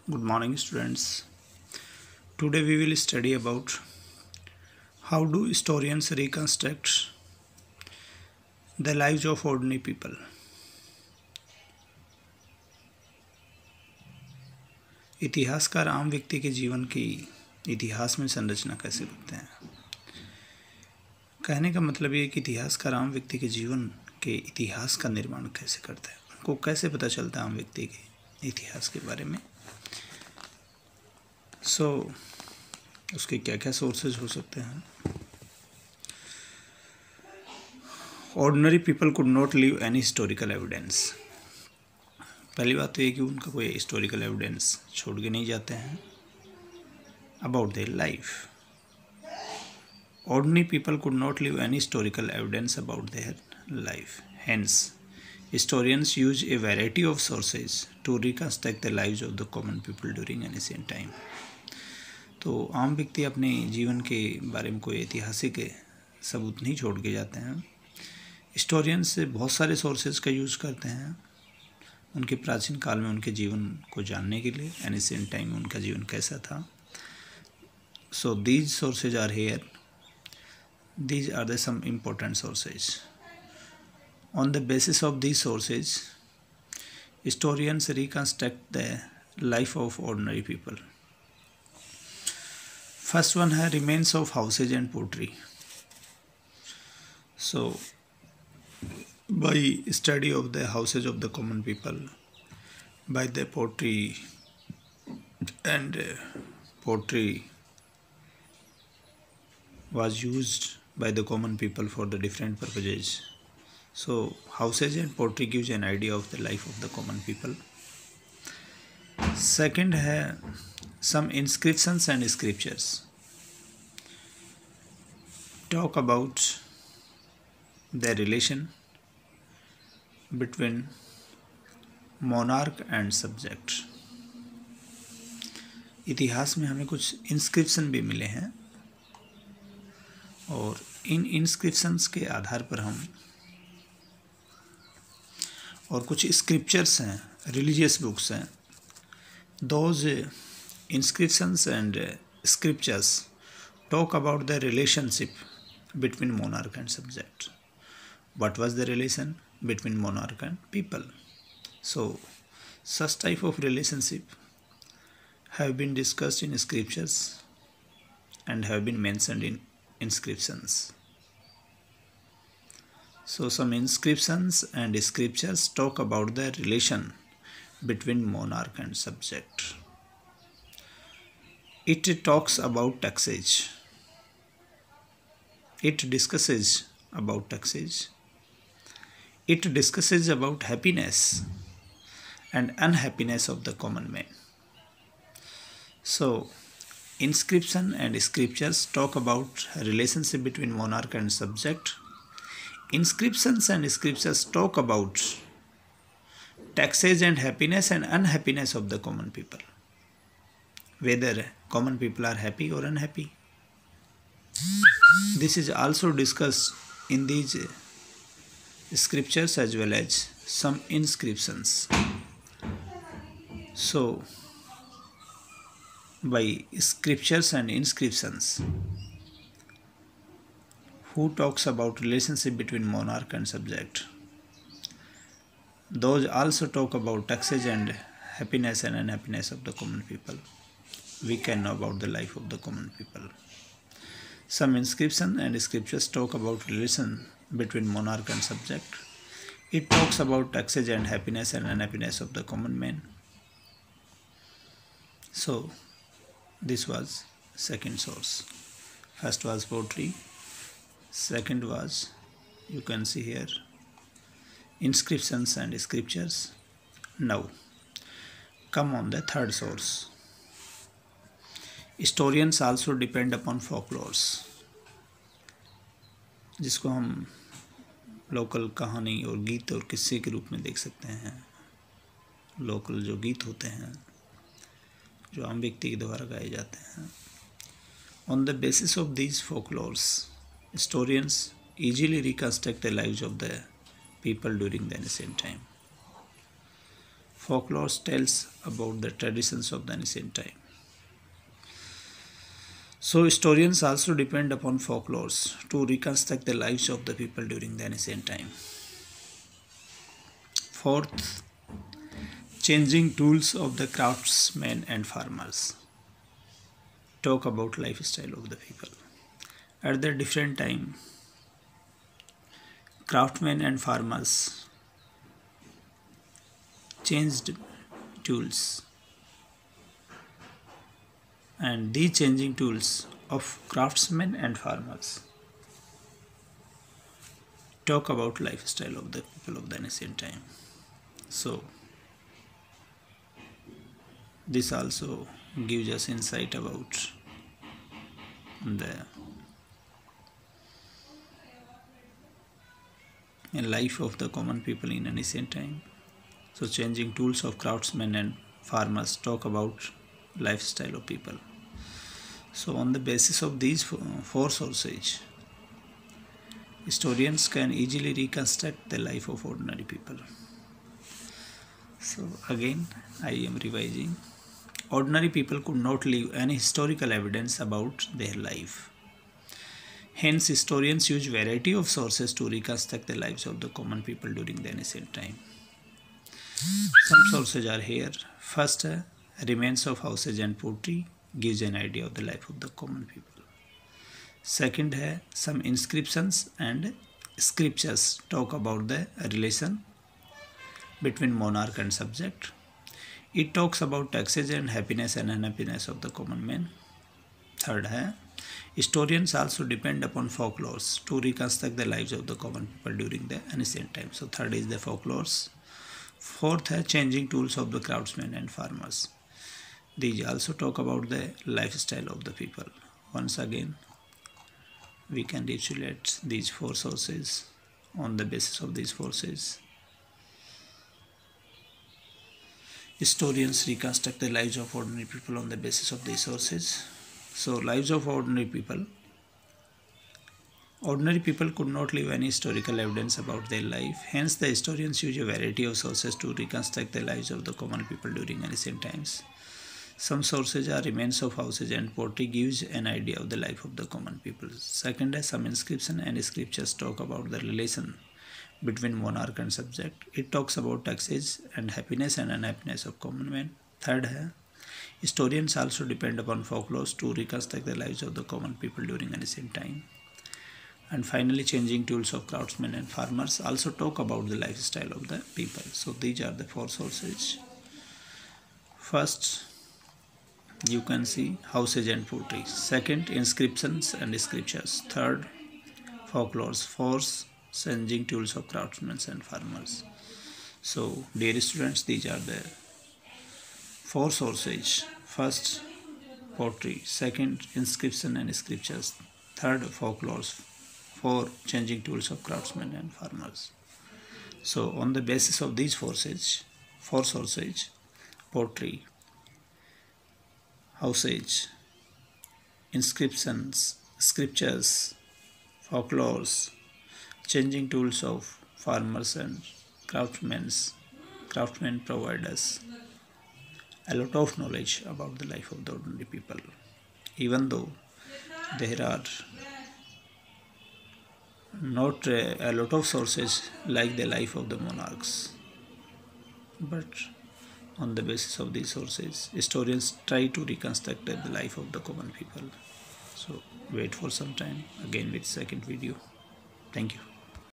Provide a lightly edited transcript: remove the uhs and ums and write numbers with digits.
Good morning, students. Today we will study about how do historians reconstruct the lives of ordinary people. इतिहासकार आम व्यक्ति के जीवन की इतिहास में संरचना कैसे करते हैं। कहने का मतलब ये कि इतिहासकार आम व्यक्ति के जीवन के इतिहास का निर्माण कैसे करते हैं, उनको कैसे पता चलता है आम व्यक्ति के इतिहास के बारे में। उसके क्या क्या सोर्सेज हो सकते हैं। Ordinary people could not leave any historical evidence. पहली बात तो ये कि उनका कोई हिस्टोरिकल एविडेंस छोड़ के नहीं जाते हैं about their life. Ordinary people could not leave any historical evidence about their life. Hence historians use a variety of sources to reconstruct the lives of the common people during ancient time। तो आम व्यक्ति अपने जीवन के बारे में कोई ऐतिहासिक सबूत नहीं छोड़ के जाते हैं। हिस्टोरियंस बहुत सारे सोर्सेज का यूज़ करते हैं उनके प्राचीन काल में उनके जीवन को जानने के लिए, एंशिएंट टाइम में उनका जीवन कैसा था। So these sources are here, these are the some important sources. On the basis of these sources, historians reconstruct the life of ordinary people। First one है remains of houses and pottery। So, by study of the houses of the common people, by the pottery and pottery was used by the common people for the different purposes। So houses and pottery gives an idea of the life of the common people। Second है some inscriptions and scriptures talk about the relation between monarch and subject। इतिहास में हमें कुछ inscription भी मिले हैं और इन inscriptions के आधार पर हम और कुछ स्क्रिप्चर्स हैं, रिलीजियस बुक्स हैं। Those inscriptions and scriptures talk about the relationship between monarch and subject. What was the relation between monarch and people. So such type of relationship have been discussed in scriptures and have been mentioned in inscriptions. So some inscriptions and scriptures talk about the relation between monarch and subject। It talks about taxes। It discusses about taxes। It discusses about happiness and unhappiness of the common man। So inscription and scriptures talk about relationship between monarch and subject। Inscriptions and scriptures talk about taxes and happiness and unhappiness of the common people, whether common people are happy or unhappy। This is also discussed in these scriptures as well as some inscriptions। So by scriptures and inscriptions, who talks about relationship between monarch and subject, those also talk about taxes and happiness and unhappiness of the common people। We can know about the life of the common people। Some inscription and scriptures talk about relation between monarch and subject। It talks about taxes and happiness and unhappiness of the common man। So this was second source। First was pottery, second was, you can see here, inscriptions and scriptures। Now come on the third source। Historians also depend upon folklores, जिसको हम local कहानी और गीत और किस्से के रूप में देख सकते हैं। लोकल जो गीत होते हैं जो आम व्यक्ति के द्वारा गाए जाते हैं। On the basis of these folklores, historians easily reconstruct the lives of the people during the ancient time। Folklore tells about the traditions of the ancient time. So historians also depend upon folklores to reconstruct the lives of the people during the ancient time. Fourth, changing tools of the craftsmen and farmers. Talk about lifestyle of the people. At the different time, craftsmen and farmers changed tools, and these changing tools of craftsmen and farmers talk about lifestyle of the people of the ancient time. So this also gives us insight about the life of the common people in ancient time. So changing tools of craftsmen and farmers talk about lifestyle of people. So on the basis of these four sources, historians can easily reconstruct the life of ordinary people. So again, I am revising. Ordinary people could not leave any historical evidence about their life. Hence, historians use variety of sources to reconstruct the lives of the common people during the ancient time. Some sources are here. First, remains of houses and pottery gives an idea of the life of the common people. Second, some inscriptions and scriptures talk about the relation between monarch and subject. It talks about taxes and happiness and unhappiness of the common man. Third, historians also depend upon folklores to reconstruct the lives of the common people during the ancient time. So third is the folklores. Fourth, changing tools of the craftsmen and farmers. These also talk about the lifestyle of the people. Once again, we can isolate these four sources. On the basis of these sources, historians reconstruct the lives of ordinary people on the basis of these sources. So, lives of ordinary people. Ordinary people could not leave any historical evidence about their life. Hence, the historians use a variety of sources to reconstruct the lives of the common people during ancient times. Some sources are remains of houses and pottery gives an idea of the life of the common people. Second, some inscription and scriptures talk about the relation between monarch and subject. It talks about taxes and happiness and unhappiness of common men. Third, historians also depend upon folklores to reconstruct the lives of the common people during ancient time. And finally, changing tools of craftsmen and farmers also talk about the lifestyle of the people. So these are the four sources. First, you can see houses and pottery. Second, inscriptions and scriptures. Third, folklores. Fourth, changing tools of craftsmen and farmers. So, dear students, these are the four sources. First, pottery. Second, inscription and scriptures. Third, folklores. Four, changing tools of craftsmen and farmers. So, on the basis of these four sources, pottery, houses, inscriptions, scriptures, folklores, changing tools of farmers and craftsmen provide us a lot of knowledge about the life of the ordinary people, even though there are not a lot of sources like the life of the monarchs, but on the basis of these sources, historians try to reconstruct the life of the common people. So wait for some time again with second video. Thank you.